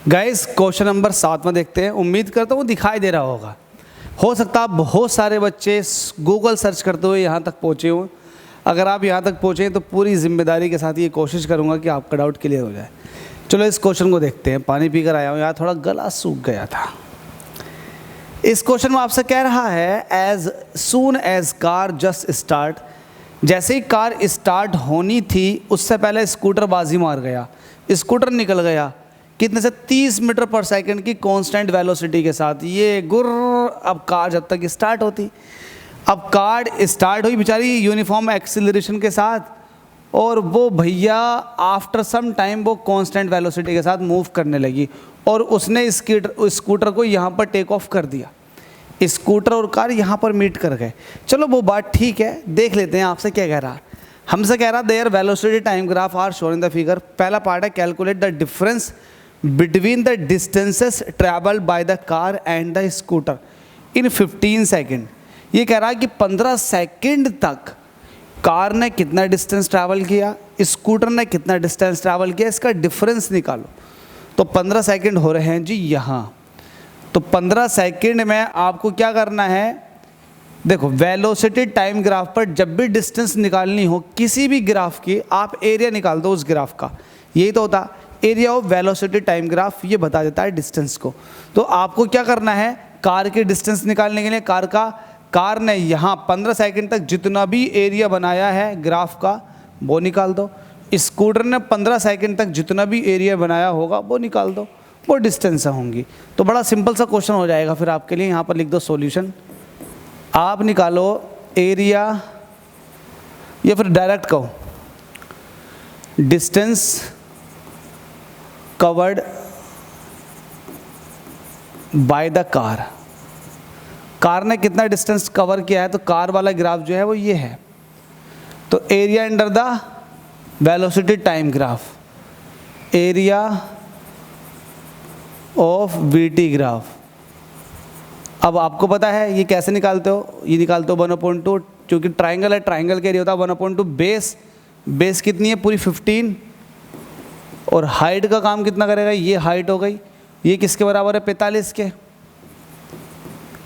Guys question number 7 में देखते हैं। उम्मीद करता हूँ दिखाई दे रहा होगा। हो सकता है बहुत सारे बच्चे गूगल सर्च करते हुए यहाँ तक पहुँचे हों। अगर आप यहाँ तक पहुँचे तो पूरी जिम्मेदारी के साथ ये कोशिश करूँगा कि आपका डाउट क्लियर हो जाए। चलो इस क्वेश्चन को देखते हैं। पानी पीकर आया हूँ यार, थोड़ा गला सूख गया था। इस क्वेश्चन में आपसे कह रहा है as soon as car just start, जैसे ही कार स्टार्ट होनी थी उससे पहले स्कूटर बाजी मार गया। स्कूटर निकल गया कितने से 30 मीटर पर सेकंड की कांस्टेंट वेलोसिटी के साथ। ये गुर्र। अब कार जब तक स्टार्ट होती, अब कार स्टार्ट हुई बेचारी यूनिफॉर्म एक्सीलरेशन के साथ, और वो भैया आफ्टर सम टाइम वो कांस्टेंट वेलोसिटी के साथ मूव करने लगी और उसने स्कूटर को यहाँ पर टेक ऑफ कर दिया। स्कूटर और कार यहाँ पर मीट कर गए। चलो वो बात ठीक है, देख लेते हैं आपसे क्या कह रहा। हमसे कह रहा there velocity time graph are shown in the figure. पहला पार्ट है calculate the difference between the distances travelled by the car and the scooter in 15 second. ये कह रहा है कि 15 सेकेंड तक कार ने कितना डिस्टेंस ट्रैवल किया, स्कूटर ने कितना डिस्टेंस ट्रैवल किया, इसका डिफरेंस निकालो। तो 15 सेकेंड हो रहे हैं जी यहाँ। तो 15 सेकेंड में आपको क्या करना है, देखो वेलोसिटी टाइम ग्राफ पर जब भी डिस्टेंस निकालनी हो किसी भी ग्राफ की, आप एरिया निकाल दो उस ग्राफ का। यही तो होता area of velocity time graph, ये बता देता है डिस्टेंस को। तो आपको क्या करना है, कार की डिस्टेंस निकालने के लिए कार ने यहाँ 15 सेकंड तक जितना भी एरिया बनाया है ग्राफ का वो निकाल दो। स्कूटर ने 15 सेकंड तक जितना भी एरिया बनाया होगा वो निकाल दो, वो डिस्टेंस होंगी। तो बड़ा सिंपल सा क्वेश्चन हो जाएगा फिर आपके लिए। यहाँ पर लिख दो सॉल्यूशन। आप निकालो एरिया, या फिर डायरेक्ट कहो distance covered by the car ने कितना डिस्टेंस कवर किया है, तो कार वाला ग्राफ जो है वो ये है। तो area under the velocity time graph, area of VT graph. अब आपको पता है ये कैसे निकालते हो, ये निकालते हो 1/2, क्योंकि ट्राइंगल है, ट्राइंगल के एरिया होता है 1/2 बेस कितनी है पूरी 15, और हाइट का काम कितना करेगा, ये हाइट हो गई, ये किसके बराबर है 45 के।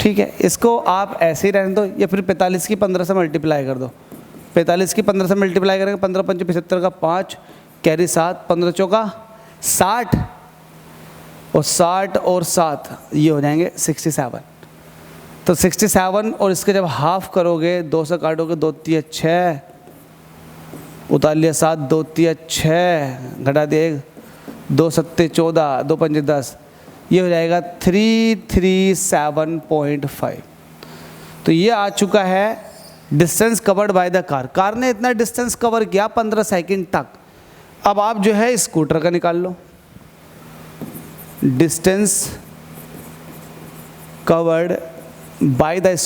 ठीक है, इसको आप ऐसे ही रहने दो, या फिर 45 की 15 से मल्टीप्लाई कर दो। 45 की 15 से मल्टीप्लाई करेंगे, 15 पंच 75 का 5 कैरी 7, 15 चौका 60, और 60 और 7 ये हो जाएंगे 67। तो 67 और इसके जब हाफ करोगे, 2 से काटोगे, 2 3 6, उतार लिया 7, 2 3 6, घटा दिए 2 7 14, 2 5 10, ये हो जाएगा 337.5। तो ये आ चुका है distance covered by the car ने इतना डिस्टेंस कवर किया 15 सेकंड तक। अब आप जो है स्कूटर का निकाल लो, distance covered by the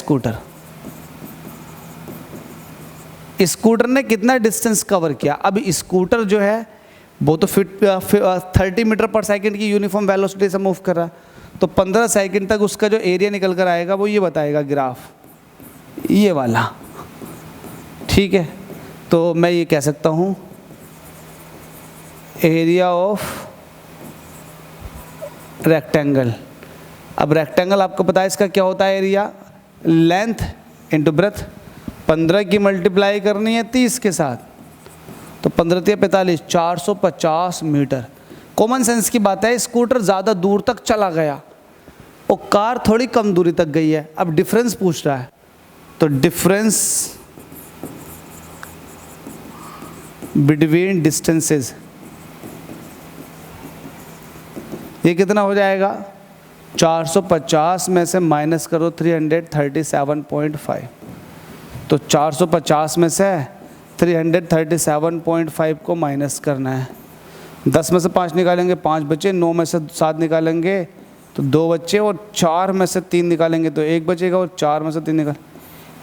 scooter ने कितना डिस्टेंस कवर किया। अब स्कूटर जो है वो तो 30 मीटर पर सेकंड की यूनिफॉर्म वेलोसिटी से मूव कर रहा है, तो 15 सेकंड तक उसका जो एरिया निकल कर आएगा वो ये बताएगा ग्राफ, ये वाला। ठीक है, तो मैं ये कह सकता हूँ एरिया ऑफ रेक्टेंगल। अब रेक्टेंगल आपको पता है इसका क्या होता है, एरिया लेंथ इंटू ब्रेथ। 15 की मल्टीप्लाई करनी है 30 के साथ, तो 15 × 45 450 मीटर। कॉमन सेंस की बात है, स्कूटर ज़्यादा दूर तक चला गया और कार थोड़ी कम दूरी तक गई है। अब डिफरेंस पूछ रहा है, तो डिफरेंस बिटवीन डिस्टेंसेस ये कितना हो जाएगा, 450 में से माइनस करो 337.5, तो 450 में से 337.5 को माइनस करना है। 10 में से 5 निकालेंगे 5 बचे, 9 में से 7 निकालेंगे तो 2 बचे, और 4 में से 3 निकालेंगे तो 1 बचेगा, और 4 में से 3 निकाल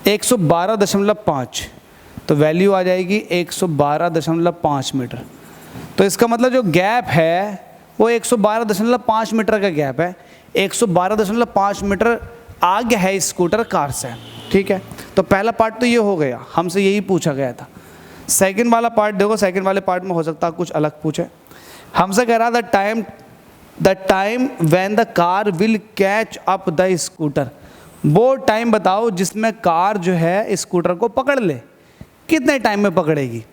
112.5, तो वैल्यू आ जाएगी 112.5 मीटर। तो इसका मतलब जो गैप है वो 112.5 मीटर का गैप है। 112.5 मीटर आगे है स्कूटर कार से। ठीक है, तो पहला पार्ट तो ये हो गया, हमसे यही पूछा गया था। सेकंड वाला पार्ट देखो, सेकंड वाले पार्ट में हो सकता है कुछ अलग पूछे। हमसे कह रहा था time the time when the car will catch up the scooter, वो टाइम बताओ जिसमें कार जो है स्कूटर को पकड़ ले, कितने टाइम में पकड़ेगी।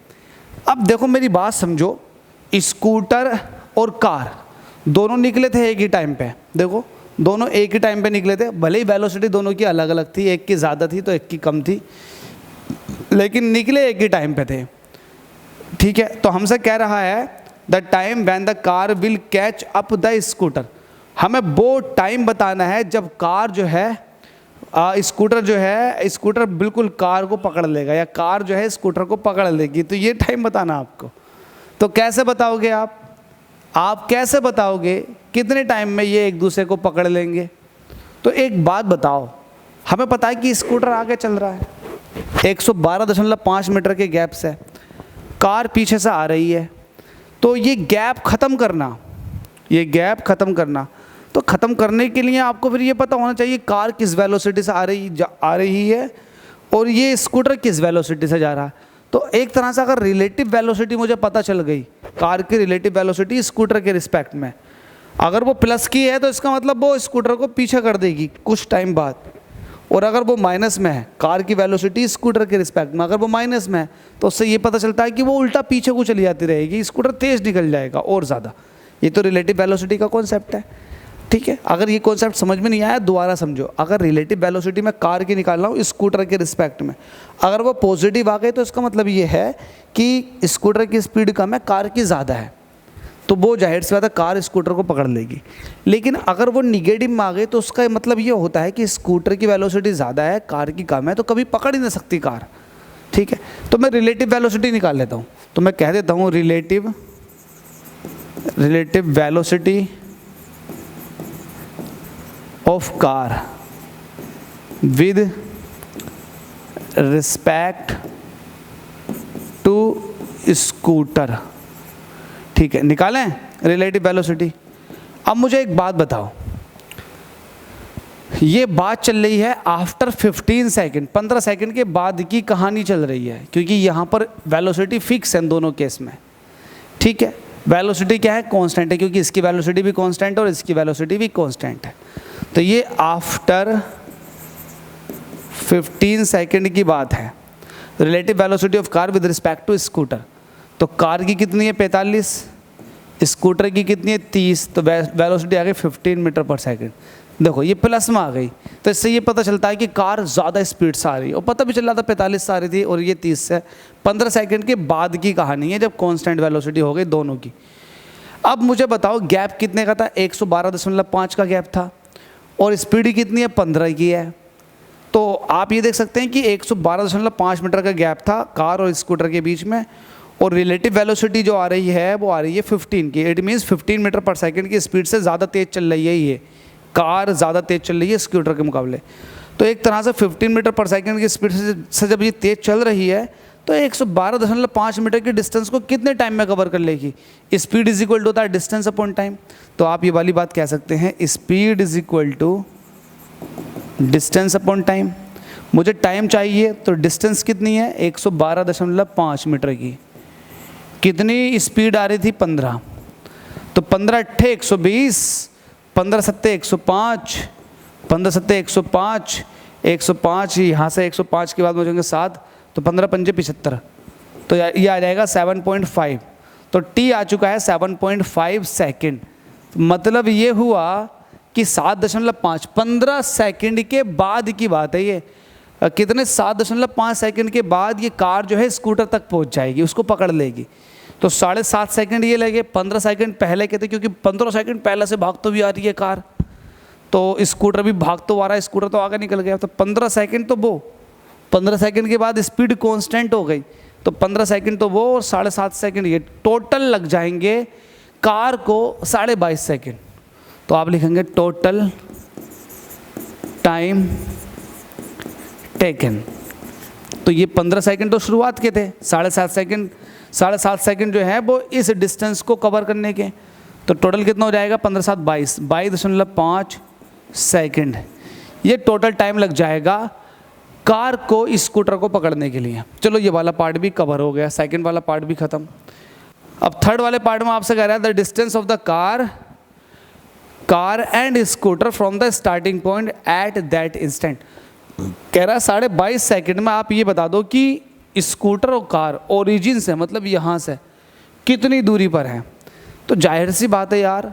अब देखो मेरी बात समझो, स्कूटर और कार दोनों निकले थे एक ही टाइम पे, देखो दोनों एक ही टाइम पे निकले थे, भले ही वेलोसिटी दोनों की अलग अलग थी, एक की ज़्यादा थी तो एक की कम थी, लेकिन निकले एक ही टाइम पे थे, ठीक है। तो हमसे कह रहा है the time when the car will catch up the scooter, हमें वो टाइम बताना है जब कार जो है स्कूटर बिल्कुल कार को पकड़ लेगा, या कार जो है स्कूटर को पकड़ लेगी, तो ये टाइम बताना आपको। तो कैसे बताओगे आप कैसे बताओगे कितने टाइम में ये एक दूसरे को पकड़ लेंगे। तो एक बात बताओ, हमें पता है कि स्कूटर आगे चल रहा है 112.5 मीटर के गैप से, कार पीछे से आ रही है, तो ये गैप ख़त्म करना, तो ख़त्म करने के लिए आपको फिर ये पता होना चाहिए कार किस वेलोसिटी से आ रही है और ये स्कूटर किस वेलोसिटी से जा रहा है। तो एक तरह से अगर रिलेटिव वेलोसिटी मुझे पता चल गई, कार की रिलेटिव वेलोसिटी स्कूटर के रिस्पेक्ट में, अगर वो प्लस की है तो इसका मतलब वो स्कूटर को पीछे कर देगी कुछ टाइम बाद, और अगर वो माइनस में है, कार की वेलोसिटी स्कूटर के रिस्पेक्ट में अगर वो माइनस में है, तो उससे ये पता चलता है कि वो उल्टा पीछे को चली जाती रहेगी, स्कूटर तेज़ निकल जाएगा और ज़्यादा। ये तो रिलेटिव वेलोसिटी का कॉन्सेप्ट है, ठीक है। अगर ये कॉन्सेप्ट समझ में नहीं आया दोबारा समझो, अगर रिलेटिव वेलोसिटी में कार की निकाल रहा हूँ स्कूटर के रिस्पेक्ट में, अगर वो पॉजिटिव आ गई तो इसका मतलब ये है कि स्कूटर की स्पीड कम है, कार की ज़्यादा है, तो वो जाहिर सी बात है कार स्कूटर को पकड़ लेगी। लेकिन अगर वो निगेटिव में आ गई तो उसका मतलब ये होता है कि स्कूटर की वेलोसिटी ज़्यादा है, कार की कम है, तो कभी पकड़ ही नहीं सकती कार, ठीक है। तो मैं रिलेटिव वेलोसिटी निकाल लेता हूँ, तो मैं कह देता हूँ relative velocity of car with respect to scooter, ठीक है। निकालें रिलेटिव वेलोसिटी। अब मुझे एक बात बताओ, ये बात चल रही है आफ्टर 15 सेकेंड, 15 सेकेंड के बाद की कहानी चल रही है, क्योंकि यहाँ पर वेलोसिटी फिक्स है दोनों केस में, ठीक है। वेलोसिटी क्या है, कांस्टेंट है, क्योंकि इसकी वेलोसिटी भी कांस्टेंट है और इसकी वेलोसिटी भी कांस्टेंट है। तो ये आफ्टर 15 सेकेंड की बात है। Relative velocity of car with respect to scooter, तो कार की कितनी है 45, स्कूटर की कितनी है 30, तो वेलोसिटी आ गई 15 मीटर पर सेकेंड। देखो ये प्लस में आ गई, तो इससे ये पता चलता है कि कार ज़्यादा स्पीड से आ रही है, और पता भी चल रहा था 45 से आ रही थी और ये 30 से। 15 सेकेंड के बाद की कहानी है जब कांस्टेंट वेलोसिटी हो गई दोनों की। अब मुझे बताओ गैप कितने का था, 112.5 का गैप था, और स्पीड कितनी है 15 की है। तो आप ये देख सकते हैं कि 112.5 मीटर का गैप था कार और स्कूटर के बीच में, और रिलेटिव वेलोसिटी जो आ रही है वो आ रही है 15 की। इट मीन्स 15 मीटर पर सेकेंड की स्पीड से ज़्यादा तेज़ चल रही है, ये कार ज़्यादा तेज़ चल रही है स्कूटर के मुकाबले। तो एक तरह से 15 मीटर पर सेकेंड की स्पीड से जब ये तेज़ चल रही है तो 112.5 मीटर की डिस्टेंस को कितने टाइम में कवर कर लेगी। स्पीड इज इक्वल टू होता है डिस्टेंस अपॉन टाइम, तो आप ये वाली बात कह सकते हैं speed is equal to distance upon time. मुझे टाइम चाहिए तो डिस्टेंस कितनी है 112.5 मीटर की, कितनी स्पीड आ रही थी 15, तो 15 अट्ठे 120, 15 सत्ते 105, 15 सत्ते 105, 105 यहाँ से 105 के बाद मुझे 7, तो 15 पंजे 75, तो ये आ जाएगा 7.5। तो टी आ चुका है 7.5 सेकेंड। मतलब ये हुआ कि 7.5 15 सेकेंड के बाद की बात है ये, कितने 7.5 सेकेंड के बाद ये कार जो है स्कूटर तक पहुंच जाएगी, उसको पकड़ लेगी। तो 7.5 सेकेंड ये लगे, 15 सेकेंड पहले के थे, क्योंकि 15 सेकेंड पहले से भाग तो भी आ रही है कार, तो स्कूटर भी भाग तो आ रहा है, स्कूटर तो आगे निकल गया। तो 15 सेकेंड तो वो, 15 सेकेंड के बाद स्पीड कांस्टेंट हो गई, तो 15 सेकेंड तो वो और 7.5 सेकेंड ये, टोटल लग जाएंगे कार को 22.5 सेकेंड। तो आप लिखेंगे टोटल टाइम टेकन। तो ये 15 सेकेंड तो शुरुआत के थे, 7.5 सेकेंड जो है वो इस डिस्टेंस को कवर करने के, तो टोटल कितना हो जाएगा 15 7 22, 22.5 सेकेंड ये टोटल टाइम लग जाएगा कार को स्कूटर को पकड़ने के लिए। चलो ये वाला पार्ट भी कवर हो गया, सेकंड वाला पार्ट भी खत्म। अब थर्ड वाले पार्ट में आपसे कह रहा है the distance of the car car and scooter from the starting point at that instant. कह रहा है 22.5 सेकेंड में आप ये बता दो कि स्कूटर और कार ओरिजिन से, मतलब यहाँ से कितनी दूरी पर हैं। तो जाहिर सी बात है यार,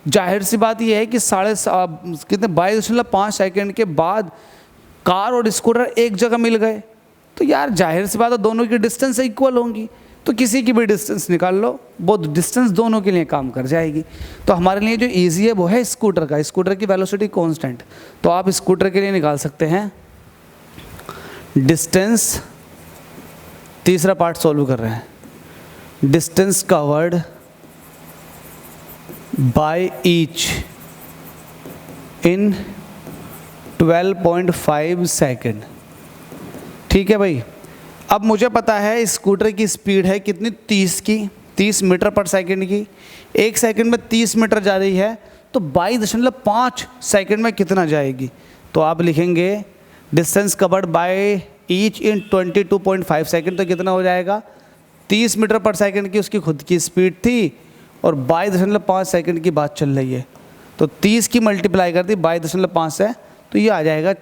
जाहिर सी बात ये है कि 22.5 सेकेंड के बाद कार और स्कूटर एक जगह मिल गए, तो यार जाहिर सी बात है दोनों की डिस्टेंस इक्वल होंगी। तो किसी की भी डिस्टेंस निकाल लो, वो डिस्टेंस दोनों के लिए काम कर जाएगी। तो हमारे लिए जो इजी है वो है स्कूटर का, स्कूटर की वेलोसिटी कांस्टेंट। तो आप स्कूटर के लिए निकाल सकते हैं डिस्टेंस, तीसरा पार्ट सॉल्व कर रहे हैं, distance covered by each in 12.5 second. ठीक है भाई। अब मुझे पता है स्कूटर की स्पीड है कितनी, 30 मीटर पर सेकंड की। 1 सेकंड में 30 मीटर जा रही है, तो 22.5 सेकंड में कितना जाएगी। तो आप लिखेंगे distance covered by each in 22.5 second, तो कितना हो जाएगा, 30 मीटर पर सेकंड की उसकी खुद की स्पीड थी और 22.5 सेकंड की बात चल रही है। तो 30 की मल्टीप्लाई कर दी 22.5 से, तो ये आ जाएगा,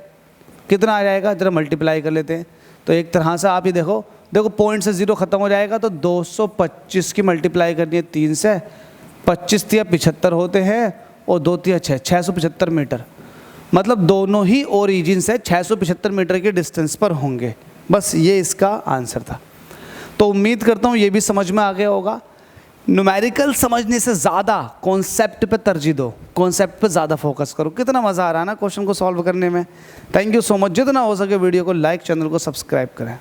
कितना आ जाएगा, जरा मल्टीप्लाई कर लेते हैं। तो एक तरह से आप ये देखो पॉइंट से 0 ख़त्म हो जाएगा, तो 225 की मल्टीप्लाई करनी है 3 से, 25 तिया 75 होते हैं और 2 तिया 6, 675 मीटर। मतलब दोनों ही ओरिजिन से 675 मीटर के डिस्टेंस पर होंगे। बस ये इसका आंसर था। तो उम्मीद करता हूँ ये भी समझ में आ गया होगा। न्यूमेरिकल समझने से ज़्यादा कॉन्सेप्ट पे तरजीह दो, कॉन्सेप्ट पे ज़्यादा फोकस करो। कितना मज़ा आ रहा है ना क्वेश्चन को सॉल्व करने में। Thank you so much. जितना हो सके वीडियो को लाइक, चैनल को सब्सक्राइब करें।